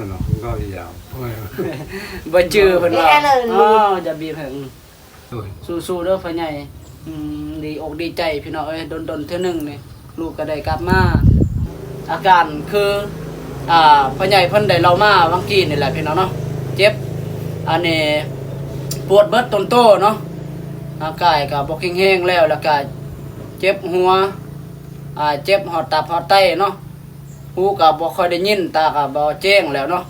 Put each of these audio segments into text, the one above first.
เนาะก็ยาวบ่จื้อเพิ่นว่าอ๋อจะบีบให้สู้ๆเด้อพ่อใหญ่ดีอกดีใจพี่น้องเอ้ยดนๆเทื่อนึงนี่ลูกก็ได้กลับมาอาการคือพ่อใหญ่เพิ่นได้เล่ามาวังกี้นี่แหละพี่น้องเนาะเจ็บอันนี้ปวดเบิดต้นโตเนาะร่างกายก็บ่แข็งๆแล้วก็เจ็บหัวเจ็บหอดตับหอดไตเนาะหูก็บ่ค่อยได้ยินตาก็บ่แจ้งแล้วเนาะ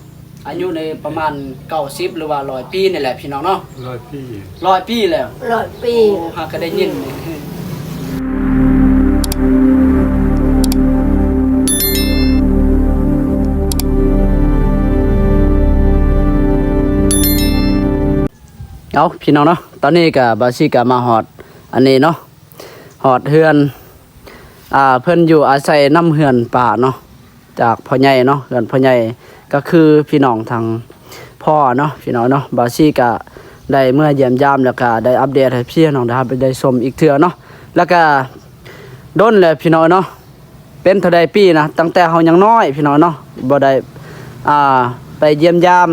อายุในประมาณ90หรือว่า100ปีนี่แหละพี่น้องเนาะ100 ปีแล้ว100 ปีหากก็ได้ยินเอาพี่น้องเนาะตอนนี้ก็บาซี่ก็มาฮอดอันนี้เนาะฮอดเฮือนเพิ่นอยู่อาศัยน้ำเฮือนป่าเนาะจากพ่อใหญ่เนาะเฮือนพ่อใหญ่ก็คือพี่น้องทางพ่อเนาะพี่น้องเนาะบาซี่ก็ได้เมื่อเยี่ยมยามแล้วก็ได้อัปเดตให้พี่น้องนะครับได้ชมอีกเทื่อเนาะแล้วก็โดนแล้วพี่น้องเนาะเป็นเท่าใดปีนะตั้งแต่เฮายังน้อยพี่น้องเนาะบ่ได้ไปเยี่ยมยาม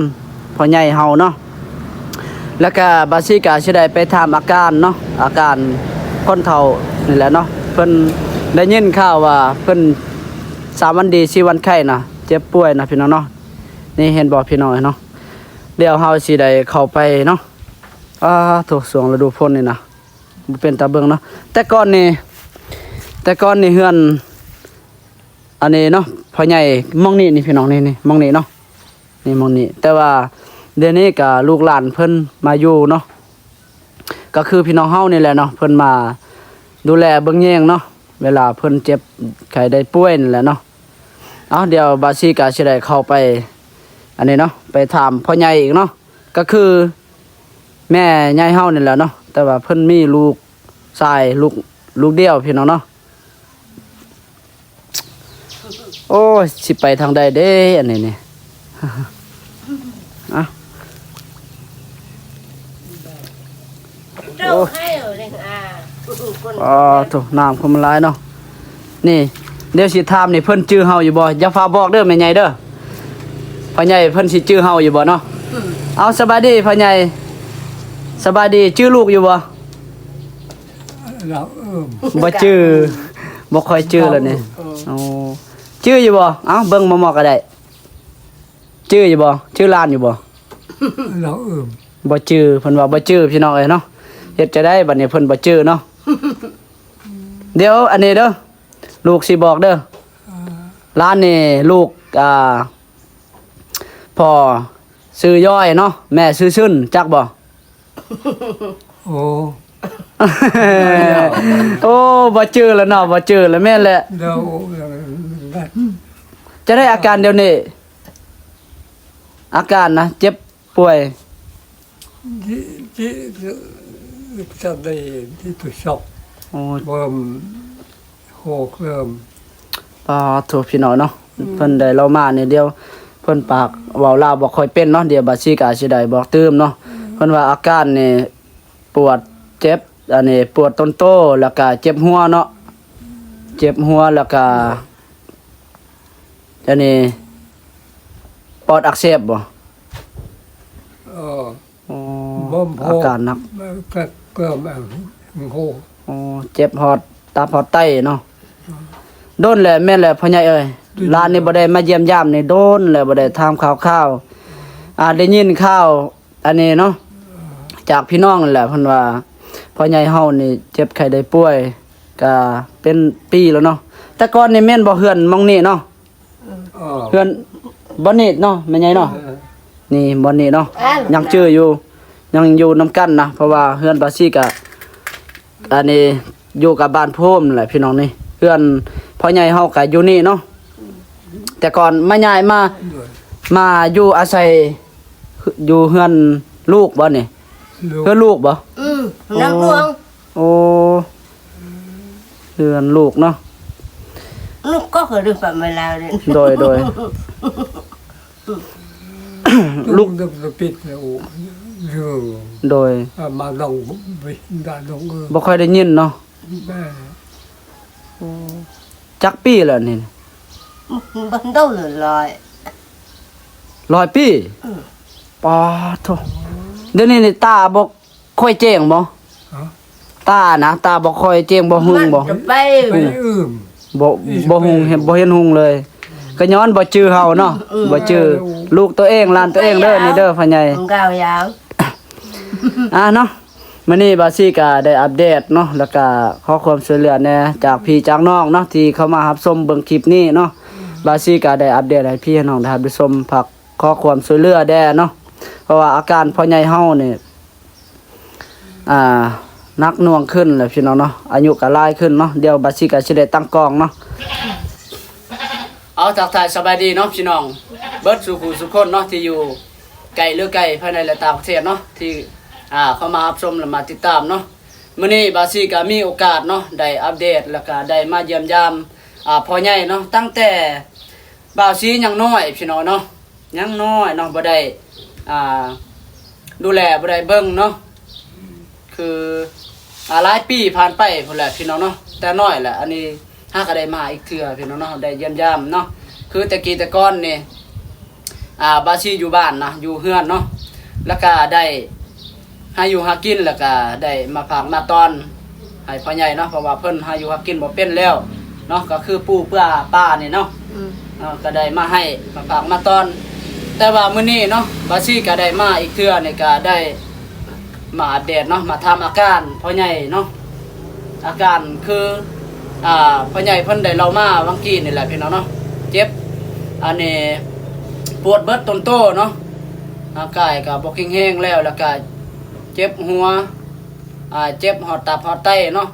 พ่อใหญ่เฮาเนาะแล้วก็บาซี่ก็สิได้ไปถามอาการเนาะอาการคนเฒ่านี่แหละเนาะเพิ่นได้ยินข่าวว่าเพิ่น3วันดี4วันไข้นะเจ็บป่วยนะพี่น้องเนาะนี่เห็นบ่พี่น้องเนาะเดี๋ยวเฮาสิได้เข้าไปเนาะถูกสวงฤดูฝนนี่นะบ่เป็นตาเบิ่งเนาะแต่ก่อนนี่เฮือนอันนี้เนาะพ่อใหญ่มองนี่พี่น้องนี่มองนี่เนาะนี่มองนี่แต่ว่าเดี๋ยวนี้ก็ลูกหลานเพิ่นมาอยู่เนาะก็คือพี่น้องเฮานี่แหละเนาะเพิ่นมาดูแลเบิ่งแยงเนาะเวลาเพิ่นเจ็บไข้ได้ป่วยนี่แหละเนาะเดี๋ยวบาซี่ก็สิได้เข้าไปอันนี้เนาะไปถามพ่อใหญ่อีกเนาะก็คือแม่ใหญ่เฮานี่แหละเนาะแต่ว่าเพิ่นมีลูกชายลูกเดียวพี่น้องเนาะโอ้ยสิไปทางใดเด้อันนี้นี่โอ้ให้เลยถูกน้ำคนมันร้ายเนาะนี่เดี๋ยวสิถามนี่เพิ่นจื้อเฮาอยู่บ่อย่าฟ้าบอกเด้อแม่ใหญ่เด้อพ่อใหญ่เพิ่นสิจื้อเฮาอยู่บ่เนาะเอาสบายดีพ่อใหญ่สบายดีจื้อลูกอยู่บ่บ่จื้อบ่ค่อยจื้อแล้วนี่จื้ออยู่บ่เอ้าเบิ่งหมอๆก็ได้จื้ออยู่บ่จื้อหลานอยู่บ่บ่จื้อเพิ่นว่าบ่จื้อพี่น้องเอ้ยเนาะเฮ็ดจะได้บัดนี้เพิ่นบ่จื้อเนาะเดี๋ยวอันนี้เด้อลูกสิบอกเด้อร้านนี่ลูกพ่อซื้อย่อยเนาะแม่ซื้อซึนจักบ่โอ้ โอ้บ่จื้อแล้วเนาะบ่จื้อแล้วแม่นแหละจะได้อาการเดี๋ยวนี้อาการนะเจ็บป่วยจะได้ที่ถูกชอบเริ่มโหเริ่มถูกพี่น้องเนาะเพิ่นได้เรามานี่เดียวเพิ่นปากเว้าลาวบ่ค่อยเป็นเนาะเดี๋ยวบาซี่ก็สิได้บอกเติมเนาะเพิ่นว่าอาการนี่ปวดเจ็บอันนี้ปวดต้นโตแล้วก็เจ็บหัวเนาะเจ็บหัวแล้วก็อันนี้ปอดอักเสบบ่อาการหนักก็โหเจ็บหอดตาหอดไตเนาะโดนแหละแม่นแหละพ่อใหญ่เอ้ยหลานนี่บ่ได้มาเยี่ยมยามนี่โดนแล้วบ่ได้ถามข่าวได้ยินข่าวอันนี้เนาะจากพี่น้องนั่นแหละเพิ่นว่าพ่อใหญ่เฮานี่เจ็บไข้ได้ป่วยก็เป็นปีแล้วเนาะแต่ก่อนนี่แม่นบ่เฮือนมองนี่เนาะเฮือนบ่นี่เนาะแม่ใหญ่เนาะนี่บ่นี่เนาะยังชื่ออยู่ยังอยู่นํกันนะเพราะว่าเฮือนบาซี่ก็อันนี้อยู่กับบ้านโพมแหละพี่น้องนี่เฮือนพ่อใหญ่เฮาก็อยู่นี่เนาะแต่ก่อนมาย้ายมาอยู่อาศัยอยู่เฮือนลูกบ่นี่เฮือนลูกบ่นักหลวงโอ้เฮือนลูกเนาะลูกก็เคยดูแบบเวลาเลยโดยลูกจะปิดแล้วโดยมาลงได้ลงบ่ค่อยได้ยินเนาะจักปีแล้วนี่บันเท่าเลย 100 ปีปอโธ่เดี๋ยวนี้นี่ตาบ่ค่อยแจ้งบ่ ฮะ ตานะตาบ่ค่อยแจ้งบ่หึงบ่ มันจะไป ไปอื้ม บ่หึงเห็นบ่เห็นหึงเลย ก็ย้อนบ่จื้อเฮาเนาะบ่จื้อลูกตัวเองหลานตัวเองเด้อนี่เด้อพ่อใหญ่ มันก้าวยาว เนาะมื้อนี้บาซี่ก็ได้อัปเดตเนาะแล้วก็ขอความช่วยเหลือแหน่จากพี่จากน้องเนาะที่เข้ามารับชมเบิ่งคลิปนี้เนาะบาซี่ก็ได้อัปเดตให้พี่ให้น้องได้รับชมผักขอความช่วยเหลือแด่เนาะเพราะว่าอาการพ่อใหญ่เฮานี่หนักหน่วงขึ้นแหละพี่น้องเนาะอายุก็หลายขึ้นเนาะเดี๋ยวบาซี่ก็สิได้ตั้งกล้องเนาะเอาทักทายสบายดีเนาะพี่น้องเบิดสุขุสุคนเนาะที่อยู่ไกลหรือไกลภายในและต่างประเทศเนาะที่เข้ามารับชมและมาติดตามเนาะมื้อนี้บาซี่ก็มีโอกาสเนาะได้อัปเดตแล้วก็ได้มาเยี่ยมยามพ่อใหญ่เนาะตั้งแต่บ่าวซี่ยังน้อยพี่น้องเนาะยังน้อยเนาะบ่ได้ดูแลบ่ได้เบิ่งเนาะคือหลายปีผ่านไปพุ่นแหละพี่น้องเนาะแต่น้อยแหละอันนี้หาก็ได้มาอีกเทื่อพี่น้องเนาะได้เยี่ยมยามเนาะคือแต่กี้แต่ก่อนนี่บาซี่อยู่บ้านนะอยู่เฮือนเนาะแล้วก็ได้หาอยู่หากินแล้วก็ได้มาฝากมาตอนให้พ่อใหญ่เนาะเพราะว่าเพิ่นหาอยู่หากินบ่เป็นแล้วเนาะก็คือปู่เพื่อป้านี่เนาะก็ได้มาให้มาฝากมาตอนแต่ว่ามื้อนี้เนาะบาซี่ก็ได้มาอีกเทื่อนี่ก็ได้มาอัปเดตเนาะมาถามอาการพ่อใหญ่เนาะอาการคือพ่อใหญ่เพิ่นได้เล่ามาวังกี้นี่แหละพี่น้องเนาะเจ็บอันนี้ปวดเบิดต้นโตเนาะร่างกายก็บ่แข็งแรงแล้วแล้วก็เจ็บหัวเจ็บหอดตับหอดไตเนาะ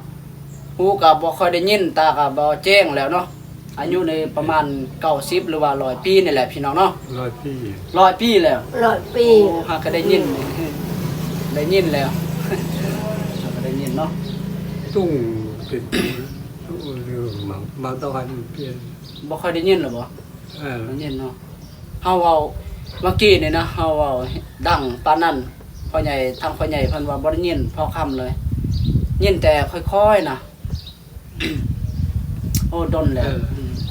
หูก็บ่ค่อยได้ยินตาก็บ่แจ้งแล้วเนาะอายุในประมาณ90หรือว่า100ปีนี่แหละพี่น้องเนาะ 100 ปี 100ปีแล้ว 100 ปี โอ้หาก็ได้ยินได้ยินแล้ว หาก็ได้ยินเนาะ ตุ้งเป็นเรื่องมาตอนเปลี่ยน บ่ค่อยได้ยินหรอบ่ ได้ยินเนาะเฮาเว้าเมื่อกี้นี่นะเฮาเว้าดังปานนั้นพ่อใหญ่ทางพ่อใหญ่เพิ่นว่าบ่ได้ยินพอค่ำเลยยินแต่ค่อยๆนะ โอ้ดนแล้ว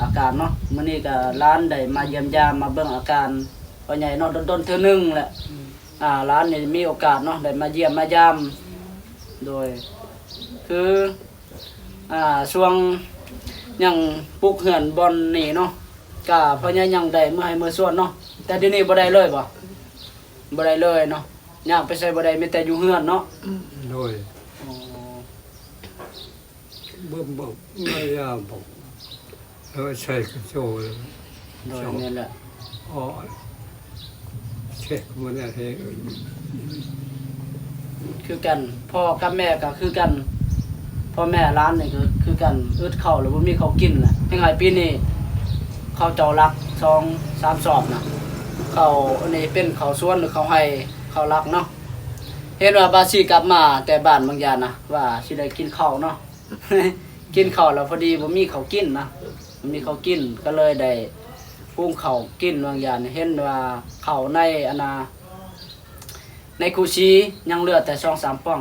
อาการเนาะมื้อนี้ก็ร้านได้มาเยี่ยมยามมาเบิ่งอาการพ่อใหญ่เนาะดนๆเทื่อนึงแหละร้านนี่มีโอกาสเนาะได้มาเยี่ยมมายามโดยคือช่วงยังปลูกเฮือนบ่อนนี่เนาะก็พ่อใหญ่ยังได้มื้อให้มื้อส่วนเนาะแต่เดี๋ยวนี้บ่ได้เลยบ่ได้เลยเนาะย่างไปใส่บ่ได้มีแต่อยู่เฮือนเนาะ โดยบ่ไม่ยาบอกใช้กระโจน โดยนี่แหละ อ๋อเช็คมันอะไร คือกันพ่อกับแม่ก็คือกันพ่อแม่ร้านนี่ก็คือกันอึดข้าวแล้วบ่มีข้าวกินน่ะยังไงปีนี้ข้าวเจ้ารัก2-3สอบน่ะข้าวอันนี้เป็นข้าวสวนหรือข้าวไร่ข้าวรักเนาะเห็นว่าบาซี่กลับมาแต่บ้านบางยานนะว่าสิได้กินข้าวเนาะ กินข้าวแล้วพอดีบ่มีข้าวกินนะบ่มีข้าวกินก็เลยได้ปรุงข้าวกินบางอย่างเห็นว่าข้าวในในคูชียังเหลือแต่2-3ป้อง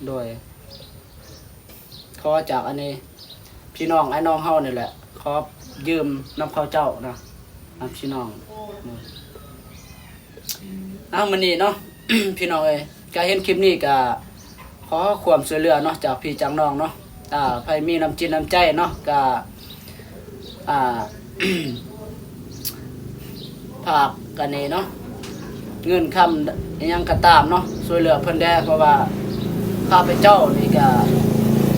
โดยขอจากอันนี้พี่น้องไอ้น้องเฮานี่แหละขอยืมน้ำข้าวเจ้านะพี่น้องมื้อนี้เนาะ พี่น้องเอ้ยก็เห็นคลิปนี้ก็ขอความช่วยเหลือเนาะจากพี่จากน้องเนาะใครมีน้ำจิตน้ำใจเนาะก็ฝากกันนี่เนาะเงินคำยังกระตามเนาะช่วยเหลือเพิ่นได้เพราะว่าข้าพเจ้านี่ก็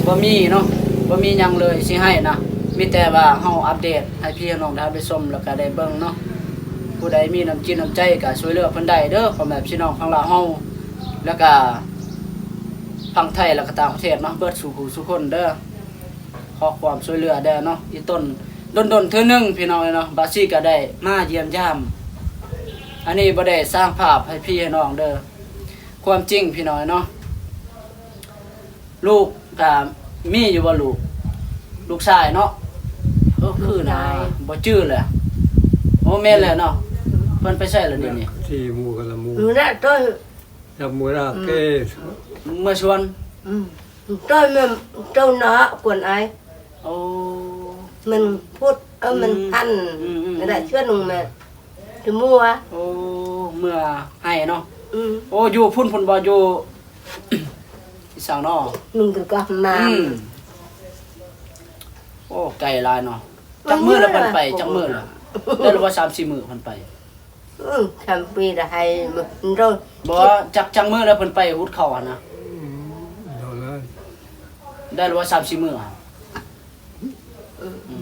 บ่มีเนาะบ่มีหยังเลยสิให้นะมีแต่ว่าเฮาอัปเดตให้พี่น้องได้ไปชมแล้วก็ได้เบิ่งเนาะผู้ใดมีน้ำจิตน้ำใจก็ช่วยเหลือเพิ่นได้เด้อพ่อแม่พี่น้องของเราเฮาแล้วก็ฝั่งไทยแล้วก็ต่างประเทศเนาะเบิดสู่ผู้สู่คนเด้อขอความช่วยเหลือได้เนาะอีต้นดนๆเทื่อนึงพี่น้องเนาะบาซี่ก็ได้มาเยี่ยมยามอันนี้บ่ได้สร้างภาพให้พี่ให้น้องเด้อความจริงพี่น้องเนาะลูกก็มีอยู่บ่ลูกชายเนาะคือนะบ่จื้อแหละโอ้แม่นแล้วเนาะเพิ่นไปใช้แล้วเดี๋ยวนี้ ที่มูกันละมู อยู่นะtôi จะมูราเก้ เมื่อชวน tôi mà trâu nó quần ai โอ้ mình phút mình ăn người ta chưa nung mà จะมัว โอ้เมื่อให้เนาะ อืม โอ้อยู่พุ่นบ่อยู่ อีสานเนาะ มึงก็มา โอ้ไกลหลายเนาะจักมื้อละเพิ่นไปจักมื้อละได้รู้ว่า3-4มื้อเพิ่นไป ทำปีละให้มันโดน บ่จักมื้อแล้วเพิ่นไปหุดเข้าหั่นนะ โดนเลย ได้รู้ว่า3-4มื้ออะ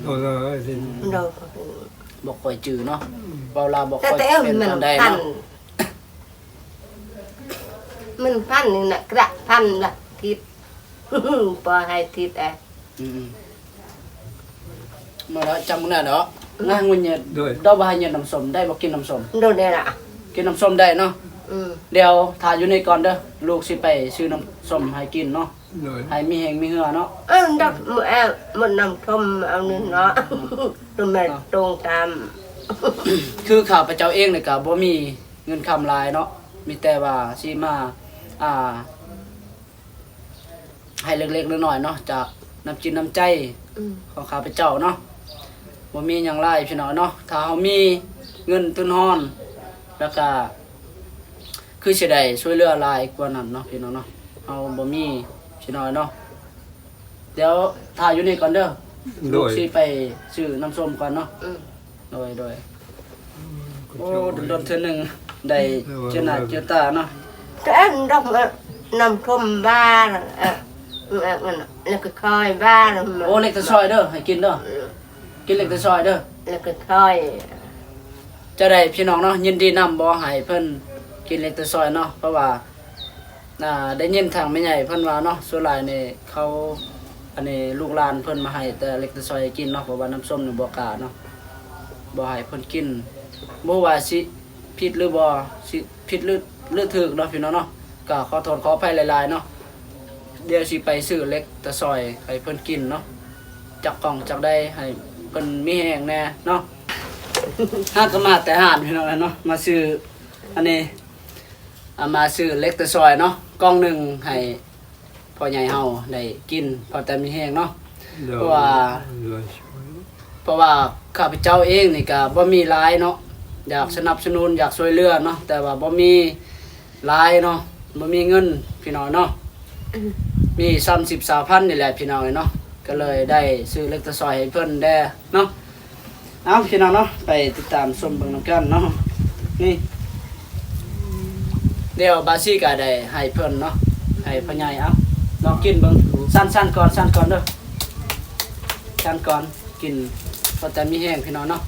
โดนเลยที โดน บ่ค่อยจื้อเนาะเว้าลาวบ่ แต่ ค่อย แต่ เป็น มัน ปานใด พัน เนาะ มันพันนี่นะกระพันละทิศ พอให้ทิศอ่ะ อืมมาแล้วจำมื้อนั้นเนาะนางมันเนี่ย ด้วย ดอกบ่ให้เนี่ยน้ำส้มได้บ่กินน้ำส้ม โดนได้ละ กินน้ำส้มได้เนาะ อืม เดี๋ยวถ่ายอยู่ในก่อนเด้อลูกสิไปซื้อน้ำส้มให้กินเนาะ โดย ให้มีแหงมีเหือเนาะ ดักมันนำทมเอานี่เนาะ ตัวแม่ตรงตาม คือข้าพเจ้าเองนี่ก็บ่มีเงินคำหลายเนาะมีแต่ว่าสิมาอ่า ให้เล็กๆน้อยๆเนาะจากน้ำจิตน้ำใจ อืม ของข้าพเจ้าเนาะบ่มีหยังหลายพี่น้องเนาะถ้าเฮามีเงินทุนฮ้อน แล้วก็คือสิได้ช่วยเหลือหลายกว่านั้นเนาะพี่น้องเนาะเฮาบ่มีพี่น้องเนาะเดี๋ยวถ่ายอยู่นี่ก่อนเด้อ โด ลูก ย สิไปซื้อน้ำส้มก่อนเนาะ อืม โดยโอ้โดนเทื่อหนึงได้เจอหน้าเจอตาเนาะ แต่ดักมันนำทมบ้านมันแล้วก็คอยบ้าน โอ้เล็กตะซอยเด้อให้กินเด้อกินเล็กตะซอยเด้อ แล้วก็คอย จะได้พี่น้องเนาะยินดีนำบ่ให้เพิ่นกินเล็กตะซอยเนาะเพราะว่าได้ยินทางแม่ใหญ่เพิ่นว่าเนาะส่วนหลายนี่เขาอันนี้ลูกหลานเพิ่นมาให้แต่เล็กตะซอยกินเนาะเพราะว่าน้ำส้มนี่บ่กล้าเนาะบ่ให้เพิ่นกินบ่ว่าสิผิดหรือบ่สิผิดหรือถูกเนาะพี่น้องเนาะก็ขอโทษขออภัยหลายๆเนาะเดี๋ยวสิไปซื้อเล็กตะซอยให้เพิ่นกินเนาะจักกล่องจักได้ให้เพิ่นมีแรงแน่เนาะ ห้าก็มาแต่หานพี่น้องเนาะมาซื้ออันนี้มาซื้อเล็กตะซอยเนาะกล่องหนึ่งให้พ่อใหญ่เฮาได้กินพอแต่มีแห้งเนาะ โดย เพราะว่า โดย เพราะว่าข้าพเจ้าเองนี่ก็บ่มีหลายเนาะอยากสนับสนุนอยากช่วยเหลือเนาะแต่ว่าบ่มีหลายเนาะบ่มีเงินพี่น้องเนาะมี30-20,000นี่แหละพี่น้องเนาะก็เลยได้ซื้อเล็กตะซอยให้เพิ่นได้เนาะ เอาพี่น้องเนาะไปติดตามชมเบิ่งนำกันเนาะนี่เดี๋ยวบาซี่ก็ได้ให้เพิ่นเนาะให้พ่อใหญ่เอาลองกินเบิ่งสั้นๆก่อนสั้นก่อนเด้อสั้นก่อนกินพอแต่มีแห้งพี่น้องเนาะ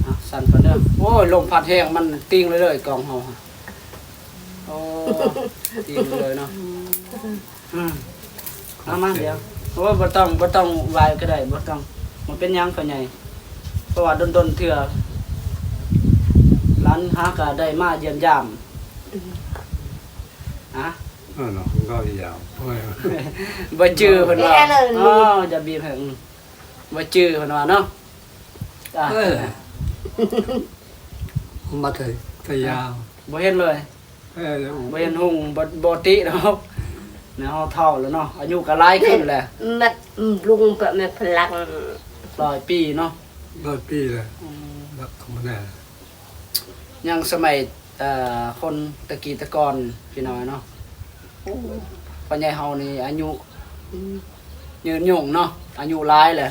เอาสั้นก่อนเด้อโอ้ยลมพัดแห้งมันติ้งเลยกล่องเฮาโอ้ติ้งเลยเนาะเอามาเดี๋ยวโอ้ยบ่ต้องวายก็ได้บ่ต้องมันเป็นหยังพ่อใหญ่ เพราะว่าดนๆเถื่อร้านหาก็ได้มาเยี่ยมยามฮะ เนาะก็ยาวโอ้ย บ่จื้อเพิ่นว่าอ๋อจะบีบให้บ่จื้อเพิ่นว่าเนาะจ้ะ มาเถอะก็ยาว บ่เห็นเลย แล้ว บ่เห็นหุ่งบ่ติเนาะเนาะเฒ่าแล้วเนาะอายุก็หลายขึ้นแหละ มัดลุงแบบมันพลัง 100 ปีเนาะ 100 ปีเลยแล้วธรรมดา ยังสมัยคนตะกี้ตะกอนพี่น้อยเนาะพ่อใหญ่เฮานี่อายุยืนยงเนาะอายุหลายแหละ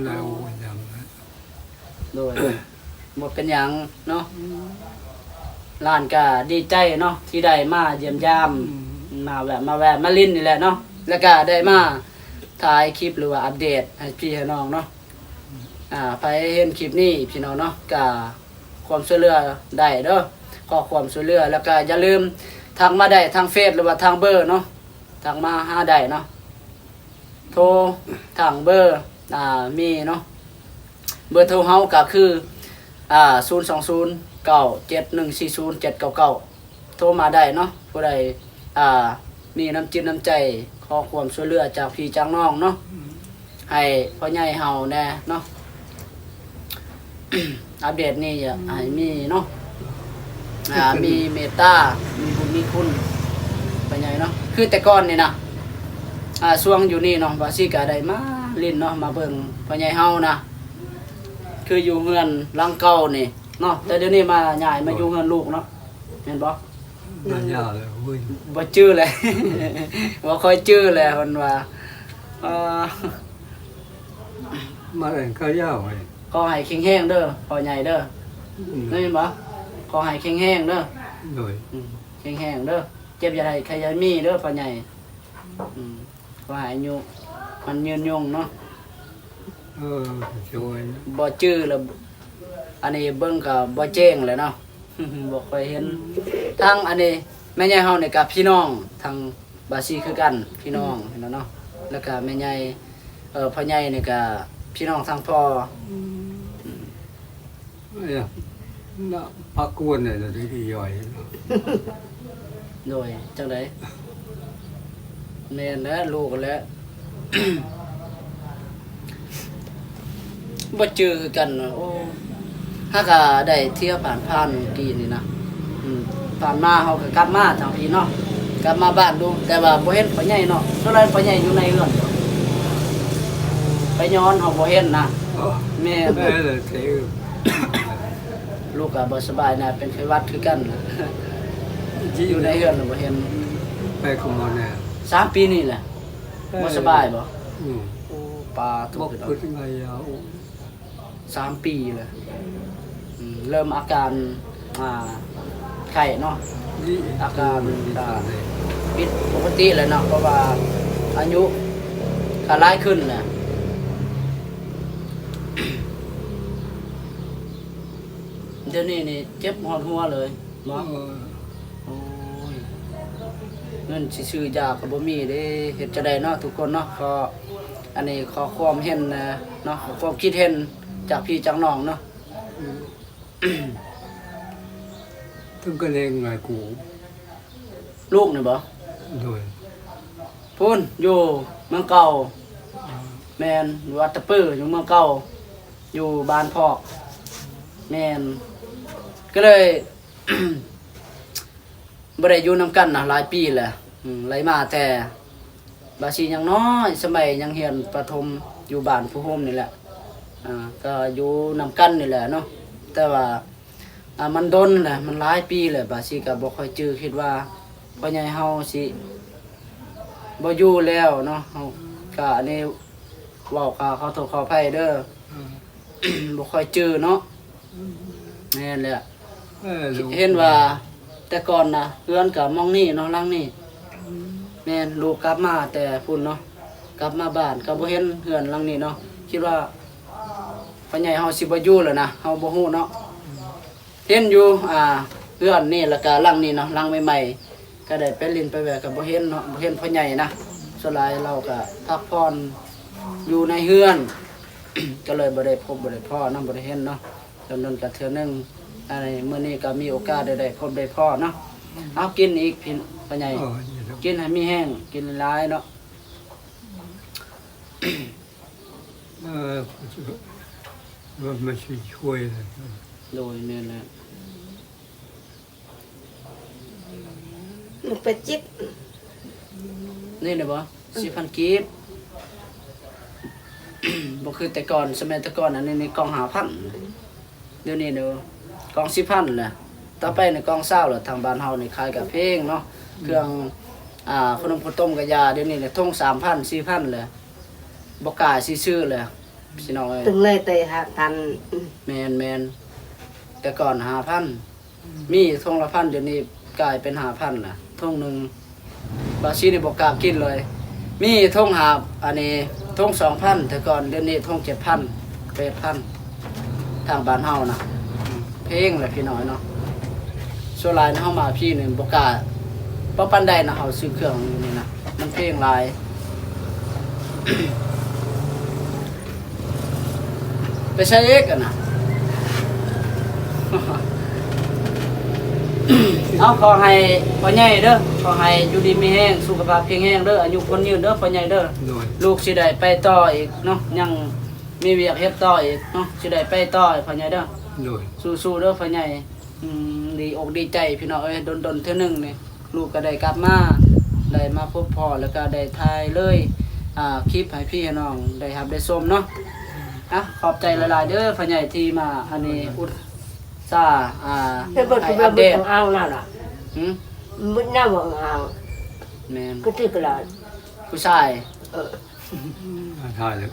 แล้วอย่างนั้น โดยหมดเป็นอย่างเนาะร้านก็ดีใจเนาะที่ได้มาเยี่ยมยามมาแวะมาลิ้นนี่แหละเนาะแล้วก็ได้มาถ่ายคลิปหรือว่าอัปเดตให้พี่ให้น้องเนาะไปเห็นคลิปนี้พี่น้องเนาะก็ความช่วยเหลือได้เด้อขอความช่วยเหลือแล้วก็อย่าลืมทักมาได้ทางเฟซหรือว่าทางเบอร์เนาะทักมาหาได้เนาะโทรทางเบอร์มีเนาะเบอร์โทรเฮาก็คือ02097140799โทรมาได้เนาะผู้ใดมีน้ำจิตน้ำใจขอความช่วยเหลือจากพี่จากน้องเนาะให้พ่อใหญ่เฮาแน่เนาะ อัปเดตนี่อย่าให้มีเนาะมีเมตตามีบุญมีคุณพ่อใหญ่เนาะคือแต่ก่อนนี่นะช่วงอยู่นี่เนาะว่าสิก็ได้มาลิ้นเนาะมาเบิ่งพ่อใหญ่เฮานะ คืออยู่เฮือนหลังเก่านี่เนาะแต่เดี๋ยวนี้มาย้ายมาอยู่เฮือนลูกเนาะแม่นบ่ น่ายากเลยเว้ย บ่จื้อเลย บ่ค่อยจื้อเลยเพิ่นว่าเอ่อ มาเองก็ยากเว้ย ขอให้แข็งแรงเด้อพ่อใหญ่เด้อได้ยินบ่ขอให้แข็งแรงเด้อ โดย แข็งแรงเด้อเจ็บอย่าได้ใครอย่ามีเด้อพ่อใหญ่ขอให้อายุมันยืนยงเนาะ ช่วย บ่จื้อแล้วอันนี้เบิ่งก็บ่แจ้งเลยเนาะ บ่ค่อยเห็นทางอันนี้แม่ใหญ่เฮานี่ก็พี่น้องทางบาซีคือกันพี่น้องเห็นแล้วเนาะแล้วก็แม่ใหญ่พ่อใหญ่นี่ก็พี่น้องทางพ่อ เนี่ยน่ะปักกวนเนี่ยจะได้ย่อย โดยจังได๋แม่นแล้วลูกแล้ว บ่จื้อคือกันโอ้ถ้าก็ได้เที่ยวผ่านๆกี่นี่นะผ่านมาเฮาก็กลับมาทางพี่เนาะกลับมาบ้านดูแต่ว่าบ่เห็นพ่อใหญ่เนาะส่วนใหญ่พ่อใหญ่อยู่ในเรือนไปย้อนเฮาบ่เห็นนะแม่ แม่เลยเท ลูกก็บ่สบายนะเป็นไข้หวัดคือกันนะอยู่ในเรือนน่ะบ่เห็น ไปกับมันเนี่ย 3 ปีนี่แหละบ่สบายบ่ อืม โอ้ปลาทุ บ ก อก ข์ พูดยังไงอ่ะ 3 ปีเลยเริ่มอาการไข้เนาะ นี่ อาการผิดปกติเลยเนาะเพราะว่าอายุก็หลายขึ้นน่ะเดี๋ยวนี้นี่เจ็บหอดหัวเลยเนาะโอ้ยเงินสิซื้อยาก็บ่มีเด้เฮ็ดจะได้เนาะทุกคนเนาะขออันนี้ขอความเห็นนะเนาะขอความคิดเห็นจากพี่จากน้องเนาะ ถึงก็เลยไงกู ลูกนี่บ่ โดย พูนอยู่เมืองเก่าแม่นอยู่อัตตปืออยู่เมืองเก่าอยู่บ้านพอกแม่นก็เลย บ่ได้อยู่นำกันนะหลายปีแหละไหลมาแต่บาสิยังน้อยสมัยยังเรียนประถมอยู่บ้านผู้โฮมนี่แหละก็อยู่นำกันนี่แหละเนาะแต่ว่ามันดนแหละมันหลายปีแหละบาสิก็บ่ค่อยจื้อคิดว่าพ่อใหญ่เฮาสิบ่อยู่แล้วเนาะเฮาก็อันนี้เว้าขอโทษขออภัยเด้อ บ่ค่อยจื้อเนาะแม่นแหละ เห็นว่าแต่ก่อนนะเพื่อนกับมองนี่เนาะหลังนี่แม่นลูกกลับมาแต่พุ่นเนาะกลับมาบ้านก็บ่เห็นเพื่อนหลังนี่เนาะคิดว่าพ่อใหญ่เฮาสิบ่อยู่แล้วนะเฮาบ่ฮู้เนาะเห็นอยู่เพื่อนนี่แล้วก็หลังนี่เนาะหลังใหม่ๆก็ได้ไปเล่นไปแหวกก็บ่เห็นเนาะบ่เห็นพ่อใหญ่นะส่วนหลายเราก็พักผ่อนอยู่ในเฮือน ก็เลยบ่ได้พบบ่ได้พ้อนำบ่ได้เห็นเนาะจนก็เทื่อนึงอันนี้มื้อนี้ก็มีโอกาสได้พบได้พ้อเนาะเอากินอีกพี่พ่อใหญ่กินให้มีแห้งกินหลายเนาะ มันไม่ช่วยเลย โดยแม่นแหละ มันไปจิบ นี่น่ะบ่4,000กีบ บ่คือแต่ก่อนสมัยแต่ก่อนอันนี้ในกล่อง5,000เดี๋ยวนี้เด้อกล่อง 10,000แหละต่อไปในกล่อง20แล้วทางบ้านเฮานี่ขายกับเพลงเนาะเครื่องขนมข้าวต้มกะยาเดี๋ยวนี้เนี่ยทง 3,000 4,000เลยบ่กล้าสิซื้อเลยพี่น้องเอ้ย ถึงเลยเตะหาทัน แม่นแต่ก่อน 5,000 มีทงละ1,000เดี๋ยวนี้กลายเป็น 5,000ล่ะทงหนึงบาซี่นี่บ่กล้ากินเลย มีทงอันนี้ทง 2,000 แต่ก่อนเดี๋ยวนี้ทง 7,000 8,000 ทางบ้านเฮานะเพลงแหละพี่น้อยเนาะส่วนหลายเฮามาพี่นี่บ่กล้าบ่ปานใดนะเฮาซื้อเครื่องอยู่นี่นะมันเพลงหลาย ไปใช้เอกกันนะ เอาขอให้พ่อใหญ่เด้อขอให้อยู่ดีมีแห้งสุขภาพแข็งแรงเด้ออายุคนยืนเด้อพ่อใหญ่เด้อ โดย ลูกสิได้ไปต่ออีกเนาะยังมีเวียกเฮ็ดต่ออีกเนาะสิได้ไปต่ออีกพ่อใหญ่เด้อ โดย สู้ๆเด้อพ่อใหญ่ดีอกดีใจพี่น้องเอ้ยดนๆเทื่อนึงนี่ลูกก็ได้กลับมาได้มาพบพ่อแล้วก็ได้ถ่ายเลยคลิปให้พี่ให้น้องได้รับได้ชมเนาะ อ่ะขอบใจหลายๆเด้อพ่อใหญ่ที่มาอันนี้อุตส่าห์เพิ่นบ่ ให้ คือ อั ว่า ปเด บ่ ต เอานั่นล่ะ หืม บ่น่าบ่เอา แม่น ก็ที่กระดาษ ผู้ชาย ถ่ายแล้ว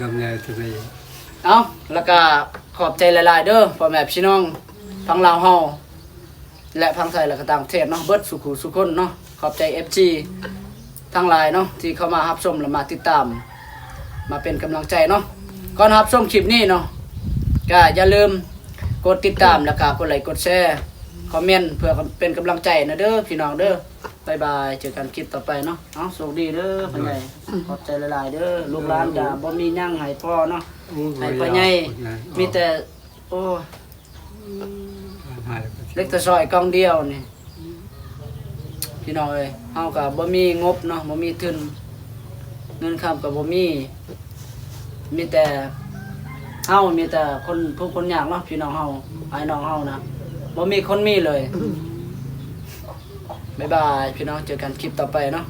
ดำเนินตัวเอง เอาแล้วก็ขอบใจหลายๆเด้อพ่อแม่พี่น้องทั้งลาวเฮาและทั้งไทยและก็ต่างประเทศเนาะเบิดสุขุสุคนเนาะขอบใจ FG ทั้งหลายเนาะที่เข้ามารับชมและมาติดตาม มาเป็นกำลังใจเนาะก่อนรับชมคลิปนี้เนาะก็อย่าลืมกดติดตามแล้วก็กดไลค์กดแชร์คอมเมนต์เพื่อเป็นกำลังใจนะเด้อพี่น้องเด้อบายบายเจอกันคลิปต่อไปเนาะเอาสวัสดีเด้อพ่อใหญ่ขอบใจหลายๆเด้อลูกหลานก็บ่มีหยังให้พ่อเนาะให้พ่อใหญ่มีแต่โอ้เล็กแต่ซอยกล่องเดียวนี่พี่น้องเอ้ยเฮาก็บ่มีงบเนาะบ่มีทุนเงินค้ำก็บ่มีแต่เฮามีแต่คนผู้คนยากเนาะพี่น้องเฮาไอ้น้องเฮานะบ่มีคนมีเลยบ๊ายบายพี่น้องเจอกันคลิปต่อไปเนาะ